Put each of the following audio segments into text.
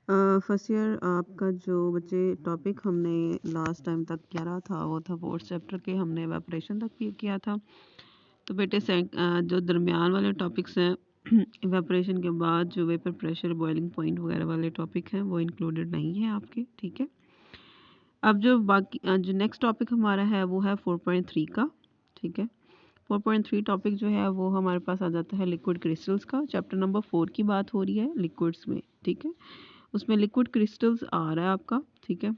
First year आपका जो बच्चे टॉपिक हमने लास्ट टाइम तक करा था वो था फोर्थ चैप्टर के, हमने इवेपोरेशन तक भी किया था। तो बेटे जो दरमियान वाले टॉपिक्स हैं इवेपोरेशन के बाद जो वेपर प्रेशर, बॉइलिंग पॉइंट वगैरह वाले टॉपिक हैं वो इंक्लूडेड नहीं है आपके, ठीक है। अब जो बाकी जो नेक्स्ट टॉपिक हमारा है वो है 4.3 का, ठीक है। 4.3 टॉपिक जो है वो हमारे पास आ जाता है लिक्विड क्रिस्टल्स का। चैप्टर नंबर 4 की बात हो रही है लिक्विड्स में, ठीक है। उसमें लिक्विड क्रिस्टल्स आ रहा है आपका, ठीक है।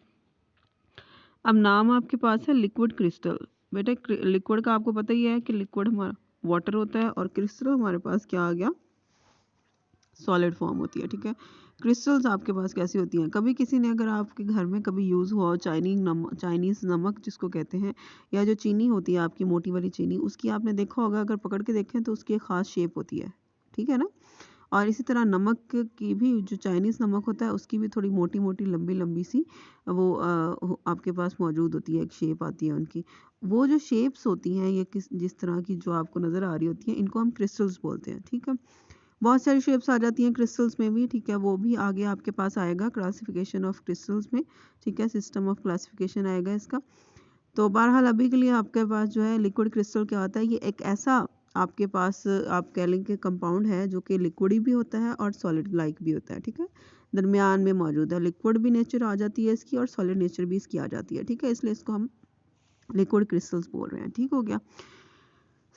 अब नाम आपके पास है लिक्विड क्रिस्टल। बेटा लिक्विड का आपको पता ही है कि लिक्विड हमारा वाटर होता है और क्रिस्टल हमारे पास क्या आ गया, सॉलिड फॉर्म होती है, ठीक है। क्रिस्टल्स आपके पास कैसी होती हैं, कभी किसी ने अगर आपके घर में कभी यूज़ हुआ हो चाइनीज़ नमक जिसको कहते हैं, या जो चीनी होती है आपकी मोटी वाली चीनी, उसकी आपने देखा होगा, अगर पकड़ के देखें तो उसकी एक ख़ास शेप होती है, ठीक है ना। और इसी तरह नमक की भी, जो चाइनीज़ नमक होता है उसकी भी थोड़ी मोटी मोटी लंबी लंबी सी वो आपके पास मौजूद होती है, एक शेप आती है उनकी। वो जो शेप्स होती हैं ये जिस तरह की जो आपको नज़र आ रही होती हैं, इनको हम क्रिस्टल्स बोलते हैं, ठीक है। बहुत सारी शेप्स आ जाती हैं क्रिस्टल्स में भी, ठीक है। वो भी आगे आपके पास आएगा क्लासिफिकेशन ऑफ क्रिस्टल्स में, ठीक है। सिस्टम ऑफ क्लासिफिकेशन आएगा इसका। तो बहरहाल अभी के लिए आपके पास जो है लिक्विड क्रिस्टल क्या होता है, ये एक ऐसा आपके पास आप कह लें कि कंपाउंड है जो कि लिक्विड भी होता है और सॉलिड लाइक भी होता है, ठीक है। दरमियान में मौजूद है, लिक्विड भी नेचर आ जाती है इसकी और सॉलिड नेचर भी इसकी आ जाती है, ठीक है। इसलिए इसको हम लिक्विड क्रिस्टल्स बोल रहे हैं, ठीक हो गया,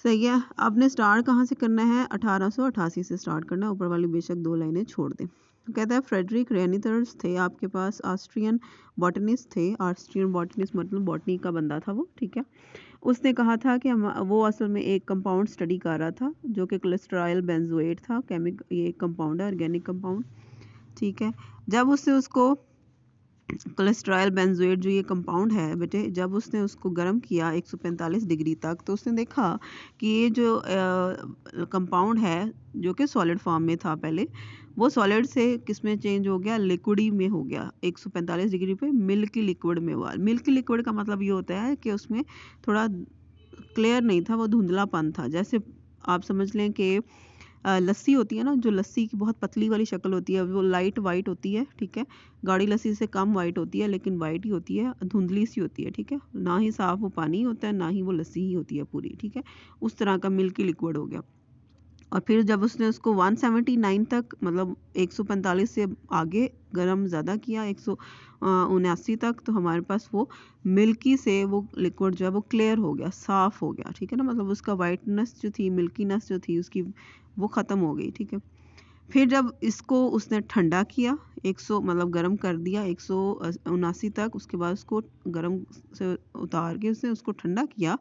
सही है। आपने स्टार्ट कहाँ से करना है, 1888 से स्टार्ट करना है, ऊपर वाली बेशक 2 लाइनें छोड़ दें। तो कहता है फ्रेडरिक रेनिथर्स थे आपके पास, ऑस्ट्रियन बॉटनिस्ट थे। ऑस्ट्रियन बॉटनिस्ट मतलब बॉटनी का बंदा था वो, ठीक है। उसने कहा था कि वो असल में एक कंपाउंड स्टडी कर रहा था जो कि कोलेस्टेरॉल बेंजोएट था। ये एक कंपाउंड है, ऑर्गेनिक कंपाउंड, ठीक है। जब उससे उसको कोलेस्टेरॉल बेंजोएट जो ये कंपाउंड है बेटे, जब उसने उसको गर्म किया 145 डिग्री तक, तो उसने देखा कि ये जो कंपाउंड है जो कि सॉलिड फॉर्म में था पहले, वो सॉलिड से किस में चेंज हो गया, लिक्विडी में हो गया। 145 डिग्री पे मिल्की लिक्विड में हुआ। मिल्की लिक्विड का मतलब ये होता है कि उसमें थोड़ा क्लियर नहीं था, वो धुंधलापन था। जैसे आप समझ लें कि लस्सी होती है ना, जो लस्सी की बहुत पतली वाली शक्ल होती है वो लाइट वाइट होती है, ठीक है। गाढ़ी लस्सी से कम वाइट होती है, लेकिन वाइट ही होती है, धुंधली सी होती है, ठीक है। ना ही साफ वो पानी होता है, ना ही वो लस्सी ही होती है पूरी, ठीक है। उस तरह का मिल्की लिक्विड हो गया। और फिर जब उसने उसको 179 तक, मतलब 145 से आगे गर्म ज़्यादा किया, 179 तक, तो हमारे पास वो मिल्की से वो लिक्विड जो है वो क्लियर हो गया, साफ़ हो गया, ठीक है ना। मतलब उसका वाइटनेस जो थी, मिल्कीनेस जो थी उसकी, वो ख़त्म हो गई, ठीक है। फिर जब इसको उसने ठंडा किया, 100 मतलब गर्म कर दिया 179 तक, उसके बाद उसको गर्म से उतार के उसने उसको ठंडा किया,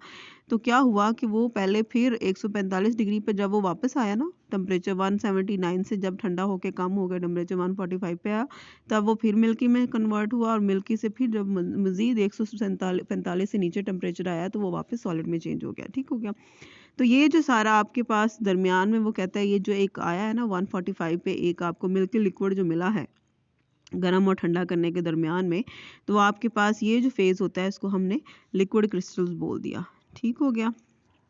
तो क्या हुआ कि वो पहले फिर 145 डिग्री पे जब वो वापस आया ना, टेम्परेचर 179 से जब ठंडा होके कम हो गया, टेम्परेचर 145 पे आया, तब वो फिर मिल्की में कन्वर्ट हुआ। और मिल्की से फिर जब मज़ीद 145 से नीचे टेम्परेचर आया तो वो वापस सॉलिड में चेंज हो गया, ठीक हो गया। तो ये जो सारा आपके पास दरमियान में वो कहता है, ये जो एक आया है ना 145 पे, एक आपको मिल्की लिक्विड जो मिला है गर्म और ठंडा करने के दरमियान में, तो आपके पास ये जो फेज़ होता है इसको हमने लिक्विड क्रिस्टल्स बोल दिया, ठीक हो गया,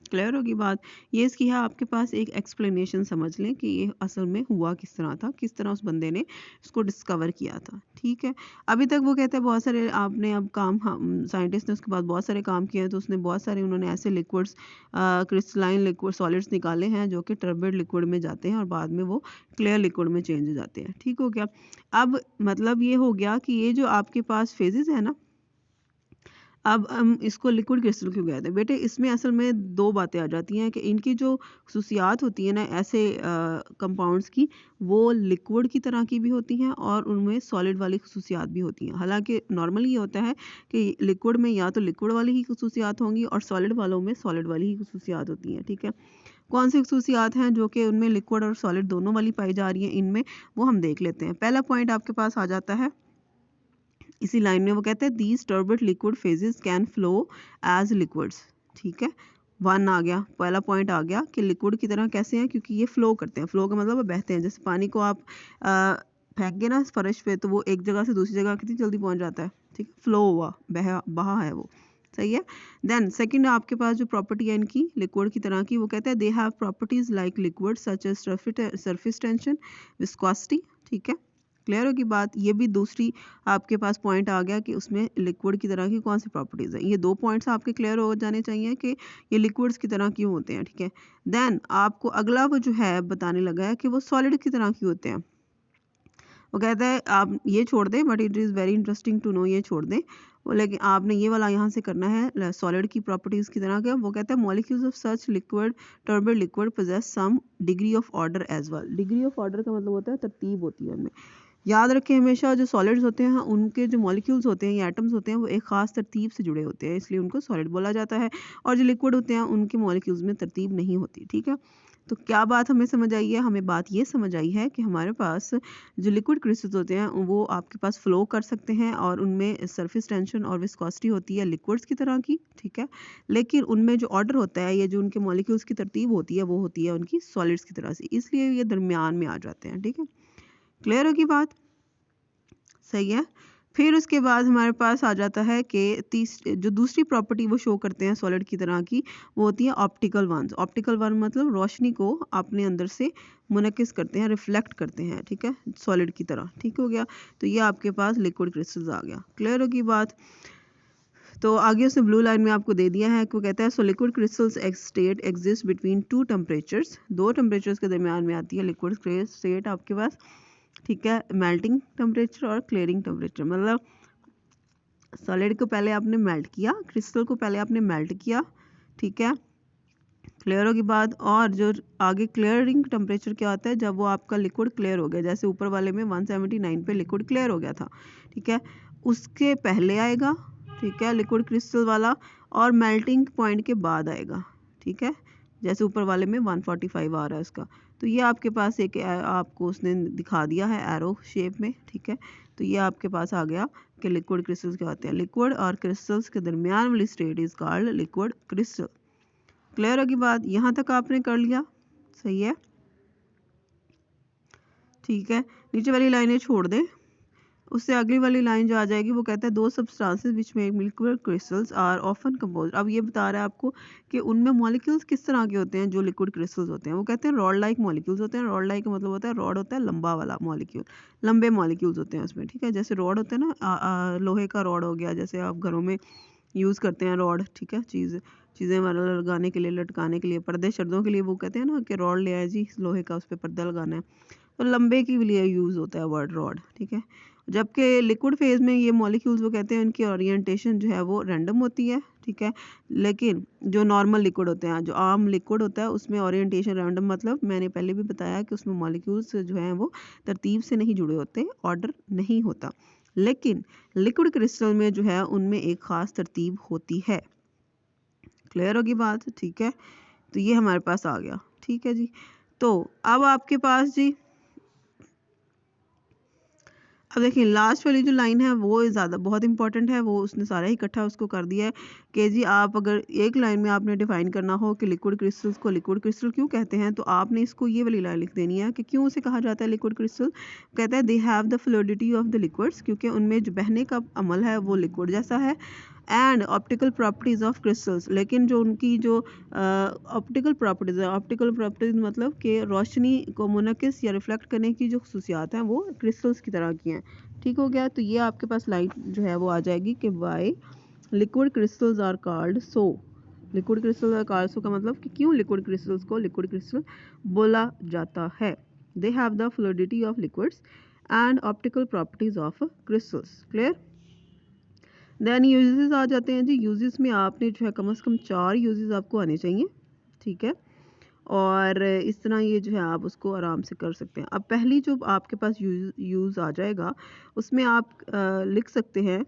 क्लियर होगी बात। ये इसकी है आपके पास एक एक्सप्लेनेशन, समझ लें कि ये असल में हुआ किस तरह था, किस तरह उस बंदे ने इसको डिस्कवर किया था, ठीक है। अभी तक वो कहते हैं बहुत सारे आपने अब काम, साइंटिस्ट ने उसके बाद बहुत सारे काम किए हैं, तो उसने बहुत सारे उन्होंने ऐसे लिक्विड्स, क्रिस्टलाइन लिक्विड सॉलिड्स निकाले हैं जो कि टर्बिड लिक्विड में जाते हैं और बाद में वो क्लियर लिक्विड में चेंज हो जाते हैं, ठीक हो गया। अब मतलब ये हो गया कि ये जो आपके पास फेजेस है ना, अब हम इसको लिक्विड क्रिस्टल क्यों कहते हैं बेटे, इसमें असल में 2 बातें आ जाती हैं कि इनकी जो खसूसियात होती है ना ऐसे कंपाउंड्स की, वो लिक्विड की तरह की भी होती हैं और उनमें सॉलिड वाली खसूसियात भी होती हैं। हालांकि नॉर्मली ये होता है कि लिक्विड में या तो लिक्विड वाली ही खसूसियात होंगी और सॉलिड वालों में सॉलिड वाली ही खसूसियात होती हैं, ठीक है। कौन सी खसूसियात हैं जो कि उनमें लिक्विड और सॉलिड दोनों वाली पाई जा रही हैं इनमें, वो हम देख लेते हैं। पहला पॉइंट आपके पास आ जाता है इसी लाइन में, वो कहते हैं these turbid liquid phases can flow as liquids, ठीक है। 1 आ गया, पहला पॉइंट आ गया कि लिक्विड की तरह कैसे हैं, क्योंकि ये फ्लो करते हैं। फ्लो का मतलब वो बहते हैं, जैसे पानी को आप फेंक गए ना फर्श पे, तो वो एक जगह से दूसरी जगह कितनी जल्दी पहुंच जाता है, ठीक है। फ्लो हुआ, बहा है वो, सही है। देन सेकंड आपके पास जो प्रॉपर्टी है इनकी लिक्विड की तरह की, वो कहते हैं they have properties like liquid such as surface tension, viscosity, ठीक है। क्लियर होगी बात। ये भी दूसरी आपके पास पॉइंट आ गया कि उसमें लिक्विड की तरह की कौन सी प्रॉपर्टीज़ है। ये 2 पॉइंट्स आपके क्लियर हो जाने चाहिए कि ये लिक्विड्स की तरह क्यों होते हैं, ठीक है। देन आपको अगला वो जो है बताने लगा है कि वो सॉलिड की तरह क्यों होते हैं। वो कहता है आप ये छोड़ दें, but it is very interesting to know, ये छोड़ दें वो, लेकिन आपने ये वाला यहाँ से करना है सॉलिड की प्रॉपर्टीज़ की तरह का। वो कहता है molecules of such liquid turbid liquid possess some degree of order as well. Degree of order का मतलब होता है तरतीब होती है उनमें। याद रखें हमेशा जो सॉलिड्स होते हैं उनके जो मॉलिक्यूल्स होते हैं या एटम्स होते हैं वो एक ख़ास तरतीब से जुड़े होते हैं, इसलिए उनको सॉलिड बोला जाता है। और जो लिक्विड होते हैं उनके मॉलिक्यूल्स में तरतीब नहीं होती, ठीक है। तो क्या बात हमें समझ आई है? हमें बात ये समझ आई है कि हमारे पास जो लिक्विड क्रिस्टल्स होते हैं वो आपके पास फ्लो कर सकते हैं और उनमें सरफेस टेंशन और विस्कोसिटी होती है लिक्विड्स की तरह की, ठीक है। लेकिन उनमें जो ऑर्डर होता है या जो उनके मॉलिक्यूल्स की तरतीब होती है वो होती है उनकी सॉलिड्स की तरह से, इसलिए ये दरमियान में आ जाते हैं, ठीक है। क्लियर होगी बात? सही है। फिर उसके बाद हमारे पास आ जाता है कि जो दूसरी प्रॉपर्टी वो शो करते हैं सॉलिड की तरह की, वो होती है ऑप्टिकल वंस। ऑप्टिकल वन मतलब रोशनी को अपने अंदर से मुनक्किस करते हैं, रिफ्लेक्ट करते हैं, ठीक है, सॉलिड की तरह, ठीक हो गया। तो ये आपके पास लिक्विड क्रिस्टल्स आ गया। क्लियर होगी बात? तो आगे उसने ब्लू लाइन में आपको दे दिया है कि वो कहता है सो liquid crystals state exist between 2 temperatures. 2 temperatures के दरमियान में आती है लिक्विड स्टेट आपके पास, ठीक है। मेल्टिंग टेम्परेचर और क्लियरिंग टेम्परेचर, मतलब सॉलिड को पहले आपने मेल्ट किया, क्रिस्टल को पहले आपने मेल्ट किया, ठीक है। क्लियर होगी बात। और जो आगे क्लियरिंग टेम्परेचर क्या होता है, जब वो आपका लिक्विड क्लियर हो गया, जैसे ऊपर वाले में 179 पे लिक्विड क्लियर हो गया था, ठीक है, उसके पहले आएगा, ठीक है, लिक्विड क्रिस्टल वाला, और मेल्टिंग पॉइंट के बाद आएगा, ठीक है, जैसे ऊपर वाले में 145 आ रहा है उसका। तो ये आपके पास एक आपको उसने दिखा दिया है एरो शेप में, ठीक है। तो ये आपके पास आ गया कि लिक्विड क्रिस्टल्स क्या होते हैं। लिक्विड और क्रिस्टल्स के दरमियान वाली state is called liquid crystal. Clear होगी बात? यहाँ तक आपने कर लिया, सही है, ठीक है। नीचे वाली लाइनें छोड़ दें, उससे अगली वाली लाइन जो आ जाएगी वो कहता है दो सब्सटेंसेस विच में liquid crystals are often composed. अब ये बता रहा है आपको कि उनमें मॉलिक्यूल्स किस तरह के होते हैं जो लिक्विड क्रिस्टल्स होते हैं। वो कहते हैं रॉड लाइक मॉलिक्यूल्स होते हैं। रॉड लाइक का मतलब होता है, रॉड होता है लंबा वाला मॉलिक्यूल, लंबे मॉलिक्यूल्स होते हैं उसमें, ठीक है। जैसे रॉड होते हैं ना, लोहे का रॉड हो गया, जैसे आप घरों में यूज़ करते हैं रॉड, ठीक है, चीज़ें वाला लगाने के लिए, लटकाने के लिए, पर्दे शर्दों के लिए, वो कहते हैं ना कि रॉड ले आए जी लोहे का, उस पर पर्दा लगाना है, तो लंबे के लिए यूज़ होता है वर्ड रॉड, ठीक है। जबकि लिक्विड फेज में ये मॉलिक्यूल्स वो कहते हैं उनकी ओरिएंटेशन जो है वो रैंडम होती है, ठीक है। लेकिन जो नॉर्मल लिक्विड होते हैं, जो आम लिक्विड होता है, उसमें ओरिएंटेशन रैंडम मतलब मैंने पहले भी बताया कि उसमें मॉलिक्यूल्स जो हैं वो तरतीब से नहीं जुड़े होते, ऑर्डर नहीं होता। लेकिन लिक्विड क्रिस्टल में जो है उनमें एक ख़ास तरतीब होती है। क्लियर होगी बात, ठीक है। तो ये हमारे पास आ गया, ठीक है जी। तो अब आपके पास जी, अब देखिए लास्ट वाली जो लाइन है वो ज़्यादा बहुत इंपॉर्टेंट है, वो उसने सारा ही इकट्ठा उसको कर दिया है कि जी आप अगर एक लाइन में आपने डिफाइन करना हो कि लिक्विड क्रिस्टल्स को लिक्विड क्रिस्टल क्यों कहते हैं, तो आपने इसको ये वाली लाइन लिख देनी है कि क्यों उसे कहा जाता है लिक्विड क्रिस्टल। कहता है they have the fluidity of the liquids, क्योंकि उनमें जो बहने का अमल है वो लिक्विड जैसा है। And optical properties of crystals, लेकिन जो उनकी जो ऑप्टिकल प्रॉपर्टीज़ है, ऑप्टिकल प्रॉपर्टीज़ मतलब कि रोशनी को मुनक्किस या रिफ्लेक्ट करने की जो खसूसियात हैं वो क्रिस्टल्स की तरह की हैं, ठीक हो गया। तो ये आपके पास लाइन जो है वो आ जाएगी कि why liquid crystals are called so. Liquid crystals are called so का मतलब कि क्यों लिक्विड क्रिस्टल्स को लिक्विड क्रिस्टल बोला जाता है। They have the fluidity of liquids and optical properties of crystals. Clear? Then uses आ जाते हैं जी। यूजेस में आपने जो है कम से कम 4 यूजेस आपको आने चाहिए, ठीक है। और इस तरह ये जो है आप उसको आराम से कर सकते हैं। अब पहली जो आपके पास यूज़ आ जाएगा उसमें आप लिख सकते हैं,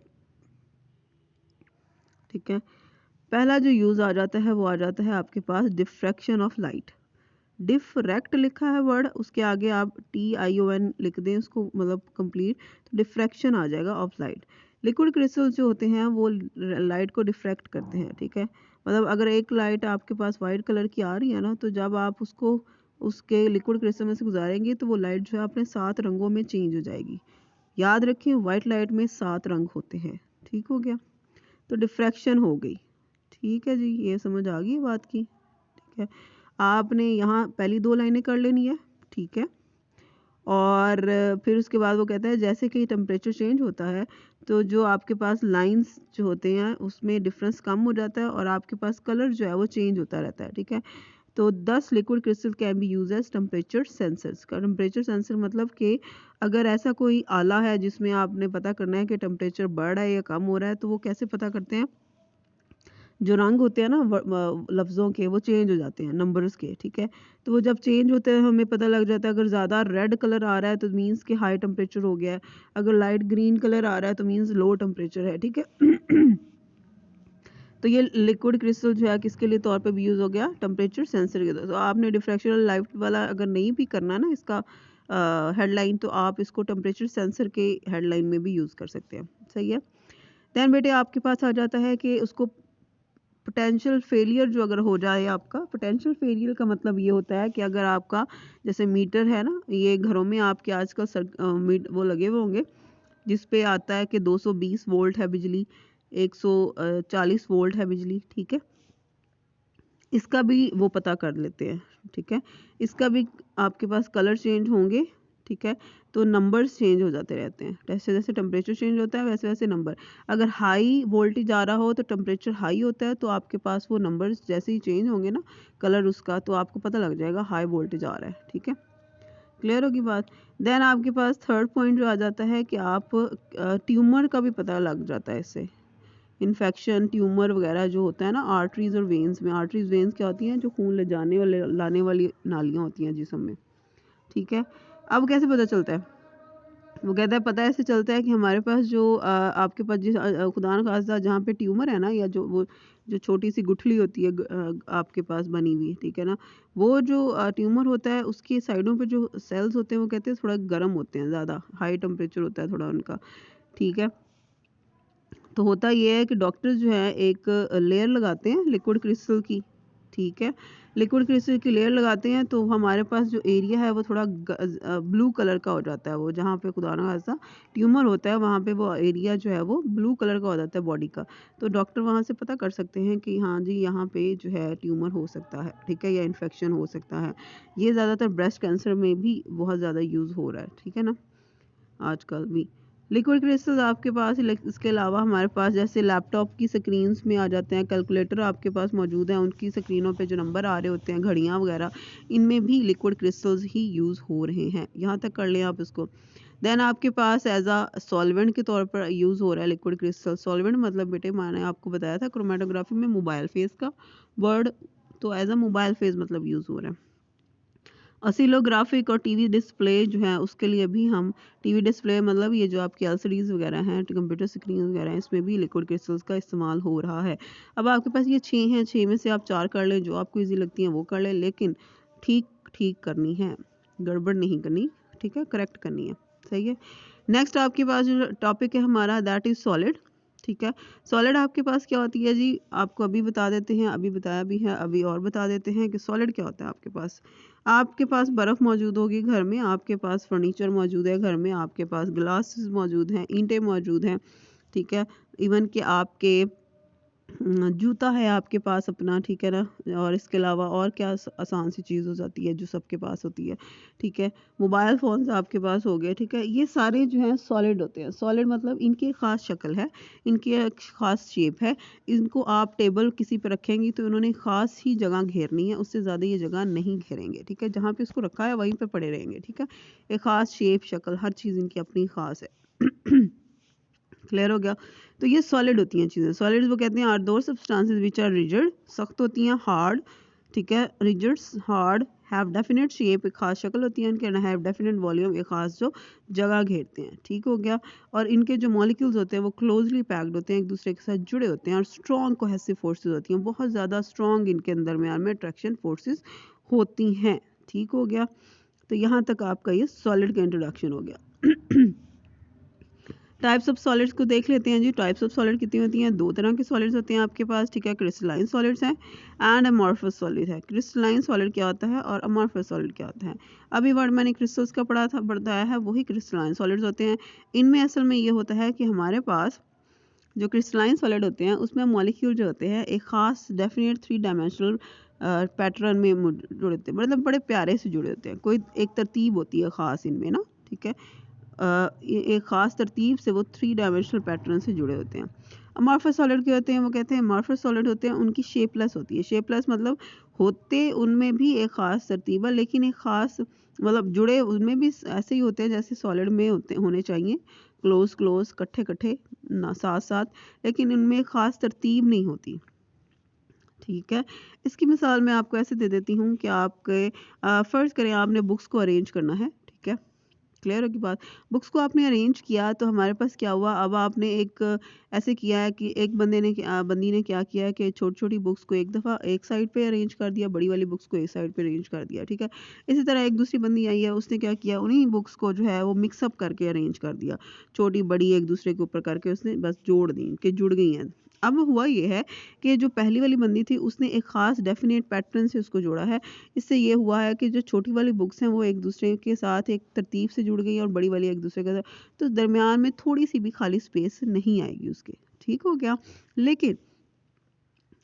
ठीक है। पहला जो यूज़ आ जाता है वो आ जाता है आपके पास डिफ्रैक्शन ऑफ लाइट। डिफ्रैक्ट लिखा है वर्ड, उसके आगे आप TION लिख दें उसको, मतलब कंप्लीट, तो डिफ्रैक्शन आ जाएगा ऑफ लाइट। लिक्विड क्रिस्टल्स जो होते हैं वो लाइट को डिफ्रैक्ट करते हैं, ठीक है। मतलब अगर एक लाइट आपके पास वाइट कलर की आ रही है ना, तो जब आप उसको उसके लिक्विड क्रिस्टल में से गुजारेंगे तो वो लाइट जो है अपने 7 रंगों में चेंज हो जाएगी। याद रखें वाइट लाइट में 7 रंग होते हैं, ठीक हो गया। तो डिफ्रैक्शन हो गई, ठीक है जी, ये समझ आ गई बात की, ठीक है। आपने यहाँ पहली 2 लाइनें कर लेनी है, ठीक है। और और फिर उसके बाद वो कहता है जैसे कि टेम्परेचर चेंज होता है तो जो आपके पास लाइंस जो होते हैं उसमें डिफरेंस कम हो जाता है और आपके पास कलर जो है वो चेंज होता रहता है, ठीक है। तो 10 liquid crystal can be use as temperature sensors का टेम्परेचर सेंसर मतलब कि अगर ऐसा कोई आला है जिसमें आपने पता करना है कि टेम्परेचर बढ़ रहा है या कम हो रहा है, तो वो कैसे पता करते हैं, जो रंग होते हैं ना लफ्ज़ों के वो चेंज हो जाते हैं नंबर्स के, ठीक है। तो वो जब चेंज होते हैं हमें पता लग जाता है, अगर ज़्यादा रेड कलर आ रहा है तो मीन्स कि हाई टेम्परेचर हो गया है, अगर लाइट ग्रीन कलर आ रहा है तो मीन्स लो टेम्परेचर है, ठीक है। तो ये लिक्विड क्रिस्टल जो है किसके लिए तौर पे भी यूज़ हो गया, टेम्परेचर सेंसर के तौर। तो आपने डिफ्रैक्शनल लाइट वाला अगर नहीं भी करना ना इसका हेडलाइन, तो आप इसको टेम्परेचर सेंसर के हेडलाइन में भी यूज़ कर सकते हैं, सही है। दैन बेटे आपके पास आ जाता है कि उसको पोटेंशियल फेलियर जो अगर हो जाए आपका, पोटेंशियल फेलियर का मतलब ये होता है कि अगर आपका जैसे मीटर है ना, ये घरों में आपके आजकल वो लगे हुए होंगे जिस पे आता है कि 220 वोल्ट है बिजली, 140 वोल्ट है बिजली, ठीक है। इसका भी वो पता कर लेते हैं, ठीक है। इसका भी आपके पास कलर चेंज होंगे, ठीक है। तो नंबर्स चेंज हो जाते रहते हैं, जैसे जैसे टेम्परेचर चेंज होता है वैसे वैसे नंबर। अगर हाई वोल्टेज आ रहा हो तो टेम्परेचर हाई होता है, तो आपके पास वो नंबर्स जैसे ही चेंज होंगे ना कलर उसका, तो आपको पता लग जाएगा हाई वोल्टेज आ रहा है, ठीक है। क्लियर होगी बात। देन आपके पास थर्ड पॉइंट जो आ जाता है कि आप ट्यूमर का भी पता लग जाता है इससे। इन्फेक्शन ट्यूमर वगैरह जो होता है ना आर्टरीज और वेन्स में, आर्टरीज वेन्स क्या होती हैं, जो खून ले जाने वाले लाने वाली नालियाँ होती हैं जिस्म में, ठीक है। अब कैसे पता चलता है, वो कहता है पता ऐसे चलता है कि हमारे पास जो आपके पास जिस खुदा न खास्ता जहाँ पे ट्यूमर है ना, या जो वो जो छोटी सी गुठली होती है आपके पास बनी हुई, ठीक है ना, वो जो ट्यूमर होता है उसकी साइडों पे जो सेल्स होते हैं वो कहते हैं थोड़ा गर्म होते हैं, ज़्यादा हाई टेम्परेचर होता है थोड़ा उनका, ठीक है। तो होता ये है कि डॉक्टर जो है एक लेयर लगाते हैं लिक्विड क्रिस्टल की, ठीक है। लिक्विड क्रिस्टल की लेयर लगाते हैं तो हमारे पास जो एरिया है वो थोड़ा ब्लू कलर का हो जाता है, वो जहाँ पे खुदा ना खास्ता ट्यूमर होता है वहाँ पे वो एरिया जो है वो ब्लू कलर का हो जाता है बॉडी का। तो डॉक्टर वहाँ से पता कर सकते हैं कि हाँ जी यहाँ पे जो है ट्यूमर हो सकता है, ठीक है, या इन्फेक्शन हो सकता है। ये ज़्यादातर ब्रेस्ट कैंसर में भी बहुत ज़्यादा यूज़ हो रहा है, ठीक है ना, आजकल भी। लिक्विड क्रिस्टल्स आपके पास इसके अलावा हमारे पास जैसे लैपटॉप की स्क्रीन्स में आ जाते हैं, कैलकुलेटर आपके पास मौजूद है, उनकी स्क्रीनों पे जो नंबर आ रहे होते हैं, घड़ियाँ वगैरह, इनमें भी लिक्विड क्रिस्टल्स ही यूज़ हो रहे हैं, यहाँ तक कर लें आप इसको। देन आपके पास एज अ सॉल्वेंट के तौर पर यूज़ हो रहा है लिक्विड क्रिस्टल। सॉल्वेंट मतलब बेटे मैंने आपको बताया था क्रोमेटोग्राफी में मोबाइल फेस का वर्ड, तो एज अ मोबाइल फेस मतलब यूज़ हो रहा है। ऑसिलोग्राफिक और टीवी डिस्प्ले जो है उसके लिए भी हम, टीवी डिस्प्ले मतलब ये जो आपकी एलसीडीज वगैरह हैं, कंप्यूटर स्क्रीन वगैरह हैं, इसमें भी लिक्विड क्रिस्टल्स का इस्तेमाल हो रहा है। अब आपके पास ये 6 हैं, 6 में से आप 4 कर लें, जो आपको इजी लगती हैं वो कर लें, लेकिन ठीक ठीक करनी है, गड़बड़ नहीं करनी, ठीक है, करेक्ट करनी है, सही है। नेक्स्ट आपके पास जो टॉपिक है हमारा दैट इज़ सॉलिड, ठीक है। सॉलिड आपके पास क्या होती है जी, आपको अभी बता देते हैं, अभी बताया भी है, अभी और बता देते हैं कि सॉलिड क्या होता है। आपके पास बर्फ़ मौजूद होगी घर में, आपके पास फर्नीचर मौजूद है घर में, आपके पास ग्लासेस मौजूद हैं, ईंटें मौजूद हैं, ठीक है। इवन कि आपके जूता है आपके पास अपना, ठीक है ना, और इसके अलावा और क्या आसान सी चीज़ हो जाती है जो सबके पास होती है, ठीक है। मोबाइल फ़ोन्स आपके पास हो गए, ठीक है। ये सारे जो हैं सॉलिड होते हैं। सॉलिड मतलब इनकी एक ख़ास शक्ल है, इनकी एक ख़ास शेप है, इनको आप टेबल किसी पे रखेंगी तो इन्होंने ख़ास ही जगह घेरनी है, उससे ज़्यादा ये जगह नहीं घेरेंगे, ठीक है। जहाँ पे इसको रखा है वहीं पे पड़े रहेंगे, ठीक है। एक ख़ास शेप शक्ल हर चीज़ इनकी अपनी ख़ास है। क्लियर हो गया। तो ये सॉलिड होती हैं चीज़ें। सॉलिड्स वो कहते हैं आर दो सब्सटेंसेस विच आर रिजिड, सख्त होती हैं, हार्ड, ठीक है, रिजिड्स हार्ड, हैव डेफिनेट शेप, एक खास शक्ल होती है इनके, हैव डेफिनेट वॉल्यूम, एक खास जो जगह घेरते हैं, ठीक हो गया। और इनके जो मॉलिक्यूल्स होते हैं वो क्लोजली पैक्ड होते हैं, एक दूसरे के साथ जुड़े होते हैं, और स्ट्रॉन्ग कोहेसिव फोर्सेस होती हैं, बहुत ज़्यादा स्ट्रॉन्ग इनके अंदर में अट्रैक्शन फोर्सेस होती हैं, ठीक हो गया। तो यहाँ तक आपका ये सॉलिड का इंट्रोडक्शन हो गया। टाइप्स ऑफ सॉलिड्स को देख लेते हैं जी। टाइप्स ऑफ सॉलिड कितनी होती हैं, 2 तरह के सॉलिड्स होते हैं आपके पास, ठीक है। क्रिस्टलाइन सॉलिड्स हैं एंड अमॉर्फस सॉलिड है। क्रिस्टलाइन सॉलिड क्या होता है और अमॉर्फस सॉलिड क्या होता है। अभी वर्ड मैंने क्रिस्टल्स का बताया है, वही क्रिस्टलाइन सॉलिड्स होते हैं। इनमें असल में ये होता है कि हमारे पास जो क्रिस्टलाइन सॉलिड होते हैं उसमें मॉलिक्यूल जो होते हैं एक ख़ास डेफिनेट 3 डायमेंशनल पैटर्न में जुड़े होते हैं, मतलब बड़े प्यारे से जुड़े होते हैं, कोई एक तरतीब होती है ख़ास इनमें ना, ठीक है। ये एक ख़ास तरतीब से वो 3 डायमेंशनल पैटर्न से जुड़े होते हैं। अमॉर्फस सॉलिड क्या होते हैं? वो कहते हैं अमॉर्फस सॉलिड होते हैं, उनकी शेपलेस होती है। शेपलेस मतलब होते उनमें भी एक ख़ास तरतीब है, लेकिन एक ख़ास मतलब जुड़े उनमें भी ऐसे ही होते हैं जैसे सॉलिड में होने चाहिए, क्लोज इकट्ठे ना साथ-साथ, लेकिन उनमें एक ख़ास तरतीब नहीं होती। ठीक है। इसकी मिसाल मैं आपको ऐसे दे देती हूँ कि आपके फ़र्ज़ करें आपने बुक्स को अरेंज करना है, ठीक है। क्लियर होगी बात? बुक्स को आपने अरेंज किया तो हमारे पास क्या हुआ, अब आपने एक ऐसे किया है कि एक बंदी ने क्या किया है कि छोटी-छोटी बुक्स को एक दफ़ा एक साइड पे अरेंज कर दिया, बड़ी वाली बुक्स को एक साइड पे अरेंज कर दिया, ठीक है। इसी तरह एक दूसरी बंदी आई है, उसने क्या किया, उन्हीं बुक्स को जो है वो मिक्स अप करके अरेंज कर दिया। छोटी-बड़ी एक दूसरे के ऊपर करके उसने बस जोड़ दी कि जुड़ गई हैं। अब हुआ ये है कि जो पहली वाली बंदी थी उसने एक ख़ास डेफ़िनेट पैटर्न से उसको जोड़ा है। इससे ये हुआ है कि जो छोटी वाली बुक्स हैं वो एक दूसरे के साथ एक तरतीब से जुड़ गई हैं और बड़ी वाली एक दूसरे के साथ, तो दरमियान में थोड़ी सी भी खाली स्पेस नहीं आएगी उसके। ठीक हो गया। लेकिन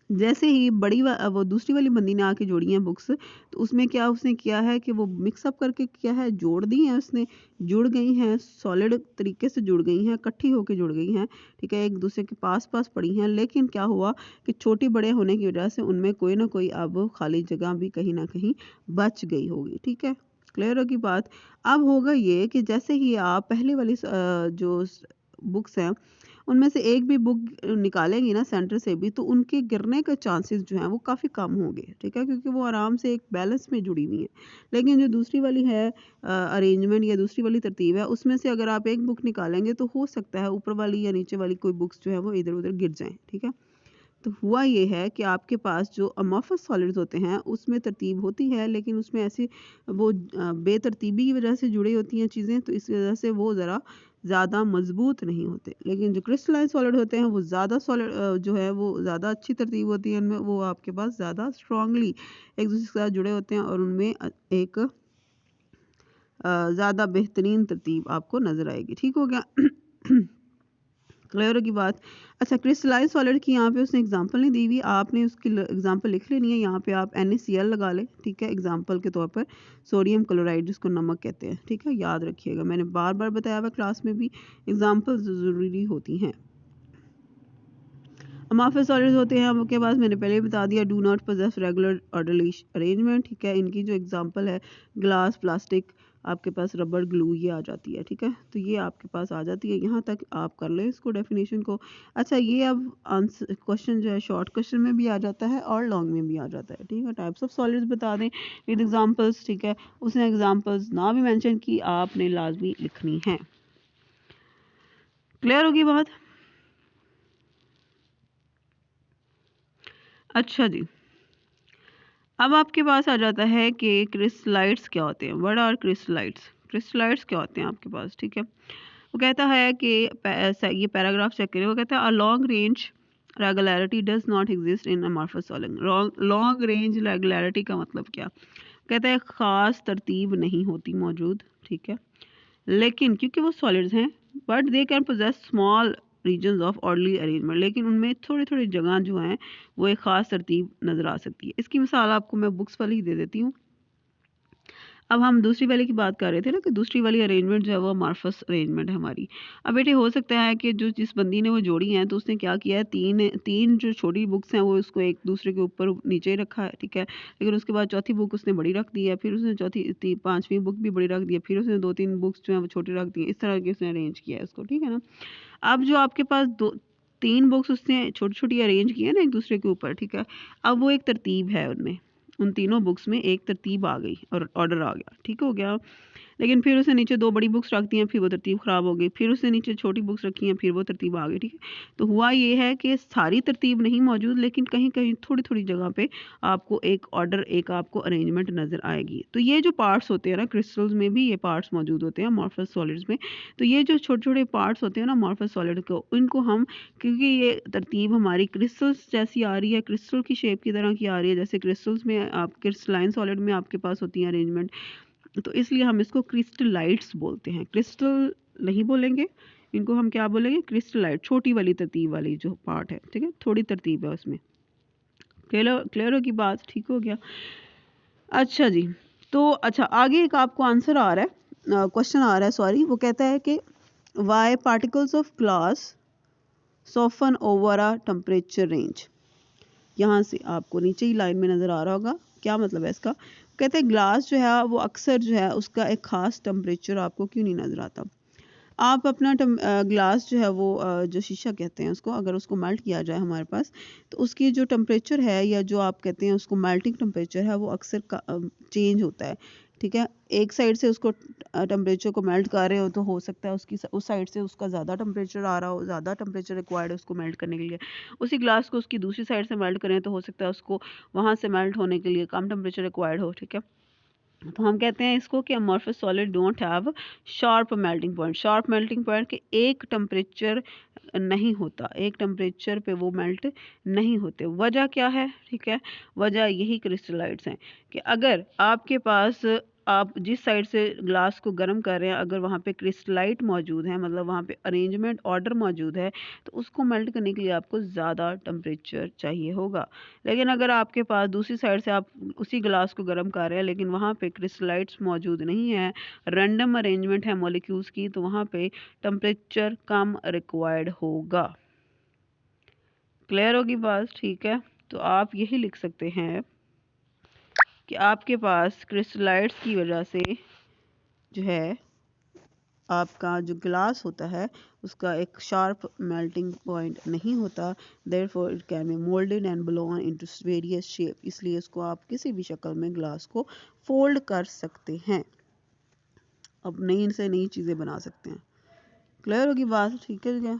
जैसे ही वो दूसरी वाली बंदी ने आके जोड़ी हैं बुक्स, तो उसमें क्या उसने किया है कि वो मिक्स अप करके किया है, जोड़ दी हैं उसने, जुड़ गई हैं, सॉलिड तरीके से जुड़ गई हैं, इकट्ठी होके जुड़ गई हैं, ठीक है, एक दूसरे के पास-पास पड़ी हैं। लेकिन क्या हुआ कि छोटे बड़े होने की वजह से उनमें कोई ना कोई अब खाली जगह भी कहीं न कहीं बच गई होगी, ठीक है। क्लियर होगी बात? अब होगा ये कि जैसे ही आप पहले वाली जो बुक्स हैं उनमें से एक भी बुक निकालेंगी ना सेंटर से भी, तो उनके गिरने के चांसेस जो हैं वो काफ़ी कम होंगे, ठीक है, क्योंकि वो आराम से एक बैलेंस में जुड़ी हुई हैं। लेकिन जो दूसरी वाली है अरेंजमेंट या दूसरी वाली तरतीब है, उसमें से अगर आप एक बुक निकालेंगे तो हो सकता है ऊपर वाली या नीचे वाली कोई बुक्स जो है वो इधर उधर गिर जाएं, ठीक है। तो हुआ ये है कि आपके पास जो अमॉर्फस सॉलिड्स होते हैं उसमें तरतीब होती है, लेकिन उसमें ऐसी वो बेतरतीबी की वजह से जुड़ी होती हैं चीज़ें, तो इस वजह से वो ज़रा ज़्यादा मजबूत नहीं होते। लेकिन जो क्रिस्टलाइन सॉलिड होते हैं वो ज़्यादा सॉलिड जो है वो ज़्यादा अच्छी तरतीब होती है उनमें, वो आपके पास ज़्यादा स्ट्रांगली एक दूसरे के साथ जुड़े होते हैं और उनमें एक ज़्यादा बेहतरीन तरतीब आपको नज़र आएगी। ठीक हो गया। क्लियर होगी बात? अच्छा, क्रिस्टलाइन सॉलिड की यहाँ पे उसने एग्जांपल नहीं दी हुई, आपने उसकी एग्जांपल लिख लेनी है। यहाँ पे आप NaCl लगा लें, ठीक है, एग्जांपल के तौर पर सोडियम क्लोराइड जिसको नमक कहते हैं, ठीक है, याद रखिएगा, मैंने बार बार बताया हुआ क्लास में भी एग्जांपल ज़रूरी होती हैं। अमॉर्फस सॉलिड्स होते हैं आपके पास, मैंने पहले ही बता दिया, do not possess regular orderly arrangement, ठीक है। इनकी जो एग्जांपल है ग्लास, प्लास्टिक, आपके पास रबर, ग्लू, ये आ जाती है, ठीक है। तो ये आपके पास आ जाती है, यहाँ तक आप कर लें इसको डेफिनेशन को। अच्छा, ये अब आंसर क्वेश्चन जो है शॉर्ट क्वेश्चन में भी आ जाता है और लॉन्ग में भी आ जाता है, ठीक है। टाइप्स ऑफ सॉलिड्स बता दें विद एग्जांपल्स, ठीक है। उसने एग्जांपल्स ना भी मेंशन की, आपने लाजमी लिखनी है। क्लियर होगी बात? अच्छा जी, अब आपके पास आ जाता है कि क्रिस्टलाइट्स क्या होते हैं। What are क्रिस्टलाइट्स? क्रिस्टलाइट्स क्या होते हैं आपके पास, ठीक है। वो कहता है कि ये पैराग्राफ चेक करिए, वो कहता है a long range regularity does not exist in amorphous solid. Long range regularity का मतलब क्या? कहता है खास तरतीब नहीं होती मौजूद, ठीक है, लेकिन क्योंकि वो सॉलिड्स हैं, but they can possess small regions of orderly arrangement, लेकिन उनमें थोड़ी थोड़ी जगह जो हैं वो एक ख़ास तरतीब नज़र आ सकती है। इसकी मिसाल आपको मैं बुक्स वाली ही दे देती हूँ। अब हम दूसरी वाली की बात कर रहे थे ना कि दूसरी वाली अरेंजमेंट जो है वो अमॉर्फस अरेंजमेंट है हमारी। अब बेटे हो सकता है कि जो जिस बंदी ने वो जोड़ी हैं तो उसने क्या किया है, तीन तीन जो छोटी बुक्स हैं वो उसको एक दूसरे के ऊपर नीचे ही रखा है, ठीक है। लेकिन उसके बाद चौथी बुक उसने बड़ी रख दी है, फिर उसने पाँचवीं बुक भी बड़ी रख दी है, फिर उसने 2-3 बुक्स जो है वो छोटी रख दी है। इस तरह के उसने अरेंज किया है उसको, ठीक है ना। अब जो आपके पास 2-3 बुक्स उसने छोटी-छोटी अरेंज की है ना एक दूसरे के ऊपर, ठीक है। अब वो एक तरतीब है उनमें, उन तीनों बुक्स में एक तरतीब आ गई और ऑर्डर आ गया, ठीक हो गया। लेकिन फिर उसने नीचे 2 बड़ी बुक्स रख दी हैं, फिर वो तरतीब ख़राब हो गई। फिर उसने नीचे छोटी बुक्स रखी हैं, फिर वो तरतीब आ गई, ठीक है। तो हुआ ये है कि सारी तरतीब नहीं मौजूद, लेकिन कहीं-कहीं थोड़ी-थोड़ी जगह पे आपको एक ऑर्डर, एक आपको अरेंजमेंट नज़र आएगी। तो ये जो पार्ट्स होते हैं ना, क्रिस्टल्स में भी ये पार्ट्स मौजूद होते हैं अमॉर्फस सॉलिड्स में। तो ये जो छोटे-छोटे पार्ट्स होते हैं ना अमॉर्फस सॉलिड को, इनको हम, क्योंकि ये तरतीब हमारी क्रिस्टल्स जैसी आ रही है, क्रिस्टल की शेप की तरह की आ रही है, जैसे क्रिस्टल्स में आप क्रिस्टलाइन सॉलिड में आपके पास होती है अरेंजमेंट, तो इसलिए हम इसको क्रिस्टलाइट्स बोलते हैं। क्रिस्टल नहीं बोलेंगे, इनको हम क्या बोलेंगे, क्रिस्टलाइट, छोटी वाली तरतीब वाली जो पार्ट है, ठीक है, थोड़ी तरतीब है उसमें। क्लियर क्लियर होगी बात? ठीक हो गया। अच्छा जी, तो अच्छा आगे एक आपको आंसर आ रहा है, क्वेश्चन आ रहा है, सॉरी, वो कहता है कि why particles of glass soften over a temperature range. यहाँ से आपको नीचे ही लाइन में नज़र आ रहा होगा, क्या मतलब है इसका। कहते हैं ग्लास जो है वो अक्सर जो है उसका एक ख़ास टेम्परेचर आपको क्यों नहीं नज़र आता। आप अपना ग्लास जो है वो जो शीशा कहते हैं उसको, अगर उसको मेल्ट किया जाए हमारे पास, तो उसकी जो टेम्परेचर है या जो आप कहते हैं उसको मेल्टिंग टेम्परेचर है वो अक्सर चेंज होता है। ठीक है, एक साइड से उसको टेम्परेचर को मेल्ट कर रहे हो तो हो सकता है उसकी उस साइड से उसका ज़्यादा टेम्परेचर आ रहा हो, ज़्यादा टेम्परेचर रिक्वायर्ड है उसको मेल्ट करने के लिए। उसी ग्लास को उसकी दूसरी साइड से मेल्ट करें तो हो सकता है उसको वहाँ से मेल्ट होने के लिए कम टेम्परेचर रिक्वायर्ड हो। ठीक है, तो हम कहते हैं इसको कि amorphous solid don't have sharp melting point. Sharp melting point के एक टेम्परेचर नहीं होता, एक टेम्परेचर पे वो मेल्ट नहीं होते। वजह क्या है? ठीक है, वजह यही क्रिस्टलाइट्स हैं कि अगर आपके पास आप जिस साइड से ग्लास को गर्म कर रहे हैं अगर वहाँ पे क्रिस्टलाइट मौजूद है, मतलब वहाँ पे अरेंजमेंट ऑर्डर मौजूद है, तो उसको मेल्ट करने के लिए आपको ज़्यादा टेम्परेचर चाहिए होगा। लेकिन अगर आपके पास दूसरी साइड से आप उसी ग्लास को गर्म कर रहे हैं लेकिन वहाँ पे क्रिस्टलाइट्स मौजूद नहीं है, रैंडम अरेंजमेंट है मॉलिक्यूल्स की, तो वहाँ पे टेम्परेचर कम रिक्वायर्ड होगा। क्लियर होगी बात? ठीक है, तो आप यही लिख सकते हैं कि आपके पास क्रिस्टलाइट्स की वजह से जो है आपका जो ग्लास होता है उसका एक शार्प मेल्टिंग पॉइंट नहीं होता, therefore it can be moulded and blown into various shape. इसलिए इसको आप किसी भी शक्ल में ग्लास को फोल्ड कर सकते हैं, अब नई से नई चीज़ें बना सकते हैं। क्लियर होगी बात? ठीक है क्या?